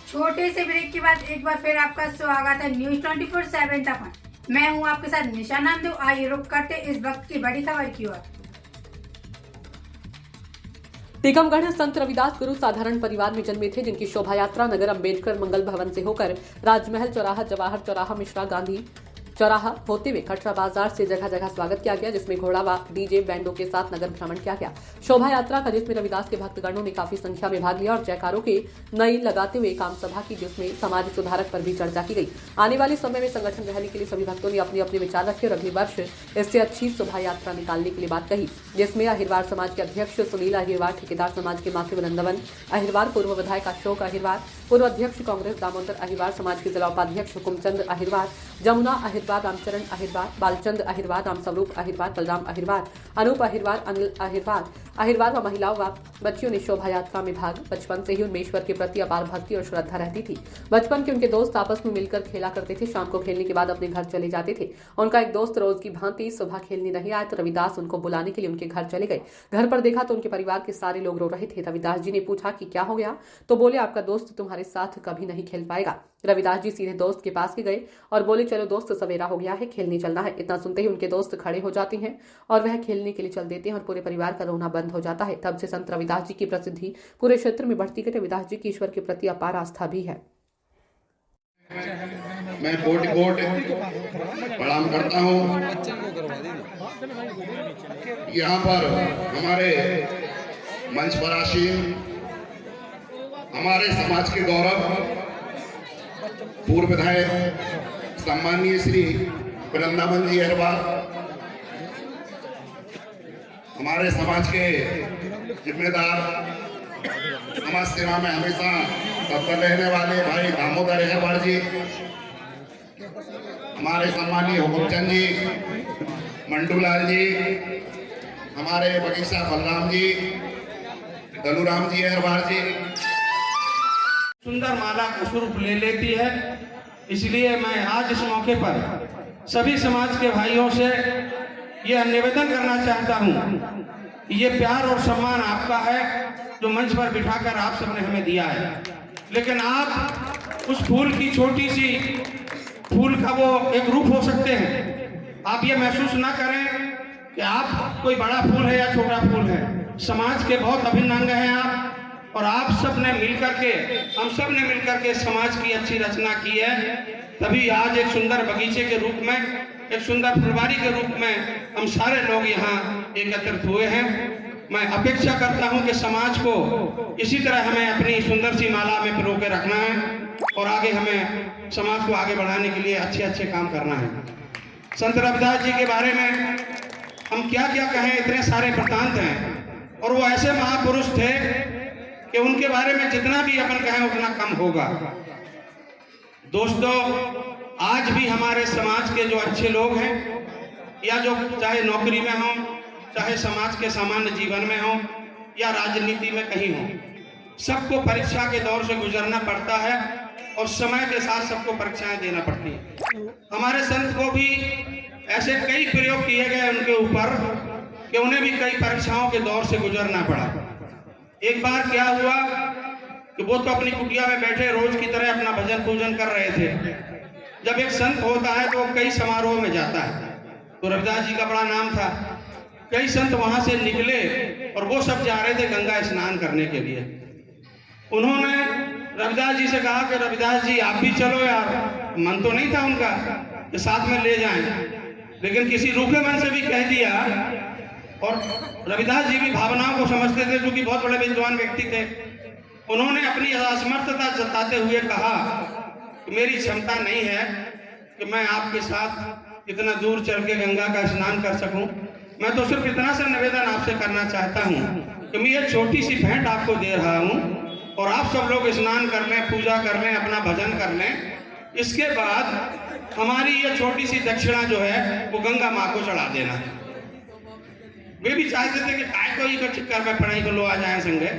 छोटे से ब्रेक के बाद एक बार फिर आपका स्वागत है न्यूज 24/7 तक। मैं हूं आपके साथ निशा नामदेव। आइए रुक करते इस वक्त की बड़ी खबर की ओर। टीकमगढ़ संत रविदास गुरु साधारण परिवार में जन्मे थे, जिनकी शोभा यात्रा नगर अंबेडकर मंगल भवन से होकर राजमहल चौराहा, जवाहर चौराहा, मिश्रा गांधी चौराहा होते हुए कटरा बाजार से जगह जगह स्वागत किया गया, जिसमें घोड़ा व डीजे बैंडों के साथ नगर भ्रमण किया गया। शोभा यात्रा का जिसमें रविदास के भक्तगणों ने काफी संख्या में भाग लिया और जयकारों के नई लगाते हुए काम सभा की, जिसमें समाज सुधारक पर भी चर्चा की गई। आने वाले समय में संगठन रैली के लिए सभी भक्तों ने अपने अपने विचार रखे और अगले वर्ष इससे अच्छी शोभा यात्रा निकालने के लिए बात कही, जिसमें अहिरवार समाज के अध्यक्ष सुनील अहिरवार, ठेकेदार समाज के माथे वृंदावन अहिरवार, पूर्व विधायक अशोक अहिरवार, पूर्व अध्यक्ष कांग्रेस दामोदर अहिरवार, समाज के जिला उपाध्यक्ष हुकुमचंद अहिरवार, जमुना अहिरवार, रामचरण अहिरवार, बालचंद अहिरवार, रामस्वरूप अहिरवार, बलराम अहिरवार, अनूप अहिरवार, अनिल अहिरवार व महिलाओं व बच्चियों ने शोभा यात्रा में भाग। बचपन से ही उनमें ईश्वर के प्रति अपार भक्ति और श्रद्धा रहती थी। बचपन के उनके दोस्त आपस में मिलकर खेला करते थे। शाम को खेलने के बाद अपने घर चले जाते थे। उनका एक दोस्त रोज की भांति सुबह खेलने नहीं आया तो रविदास उनको बुलाने के लिए उनके घर चले गए। घर पर देखा तो उनके परिवार के सारे लोग रो रहे थे। रविदास जी ने पूछा कि क्या हो गया, तो बोले आपका दोस्त तुम्हारे साथ कभी नहीं खेल पाएगा। रविदास जी सीधे दोस्त के पास गए और बोले चलो दोस्त, सवेरा हो गया है, खेलने चलना है। इतना सुनते ही उनके दोस्त खड़े हो जाते हैं और वह खेलने के लिए चल देते हैं और पूरे परिवार का रोना बंद हो जाता है। तब से संत रविदास जी की प्रसिद्धि पूरे क्षेत्र में बढ़ती गई। रविदास जी की ईश्वर के प्रति अपार आस्था भी है। मैं कोटि कोट प्रणाम करता हूँ। यहाँ पर हमारे मंच पर आसीन हमारे समाज के गौरव पूर्व विधायक सम्माननीय श्री वृंदावन जी अहिरवार, हमारे समाज के जिम्मेदार, समाज सेवा में हमेशा तत्पर रहने वाले भाई दामोदर अहिरवार जी, हमारे सम्माननीय हुकुमचंद जी, मंडूलाल जी, हमारे बगीचा बलराम जी, दलूराम जी अहिरवार जी। सुंदर माला का स्वरूप ले लेती है। इसलिए मैं आज इस मौके पर सभी समाज के भाइयों से यह निवेदन करना चाहता हूँ, ये प्यार और सम्मान आपका है जो मंच पर बिठाकर आप सबने हमें दिया है, लेकिन आप उस फूल की छोटी सी फूल का वो एक रूप हो सकते हैं। आप ये महसूस ना करें कि आप कोई बड़ा फूल है या छोटा फूल है। समाज के बहुत अभिन्न अंग हैं आप, और आप सब ने मिलकर के, हम सब ने मिलकर के समाज की अच्छी रचना की है। तभी आज एक सुंदर बगीचे के रूप में, एक सुंदर फुलवारी के रूप में हम सारे लोग यहाँ एकत्रित हुए हैं। मैं अपेक्षा करता हूँ कि समाज को इसी तरह हमें अपनी सुंदर सी माला में पिरो के रखना है और आगे हमें समाज को आगे बढ़ाने के लिए अच्छे अच्छे काम करना है। संत रविदास जी के बारे में हम क्या क्या कहें, इतने सारे वृत्तांत हैं और वो ऐसे महापुरुष थे कि उनके बारे में जितना भी अपन कहें उतना कम होगा। दोस्तों, आज भी हमारे समाज के जो अच्छे लोग हैं या जो चाहे नौकरी में हों, चाहे समाज के सामान्य जीवन में हों या राजनीति में कहीं हों, सबको परीक्षा के दौर से गुजरना पड़ता है और समय के साथ सबको परीक्षाएं देना पड़ती है। हमारे संत को भी ऐसे कई प्रयोग किए गए उनके ऊपर कि उन्हें भी कई परीक्षाओं के दौर से गुजरना पड़ा। एक बार क्या हुआ कि वो तो अपनी कुटिया में बैठे रोज की तरह अपना भजन पूजन कर रहे थे। जब एक संत होता है तो वो कई समारोह में जाता है, तो रविदास जी का बड़ा नाम था। कई संत वहां से निकले और वो सब जा रहे थे गंगा स्नान करने के लिए। उन्होंने रविदास जी से कहा कि रविदास जी आप भी चलो यार। मन तो नहीं था उनका कि साथ में ले जाएं, लेकिन किसी रूखे मन से भी कह दिया। और रविदास जी भी भावनाओं को समझते थे, क्योंकि बहुत बड़े विद्वान व्यक्ति थे। उन्होंने अपनी असमर्थता जताते हुए कहा कि मेरी क्षमता नहीं है कि मैं आपके साथ इतना दूर चल के गंगा का स्नान कर सकूं। मैं तो सिर्फ इतना सा निवेदन आपसे करना चाहता हूं कि मैं ये छोटी सी भेंट आपको दे रहा हूं और आप सब लोग स्नान कर लें, पूजा कर लें, अपना भजन कर लें। इसके बाद हमारी ये छोटी सी दक्षिणा जो है वो गंगा माँ को चढ़ा देना। वे भी चाहते थे कि काय कोई को चक्कर में पढ़ाई को लो आ जाए संगे।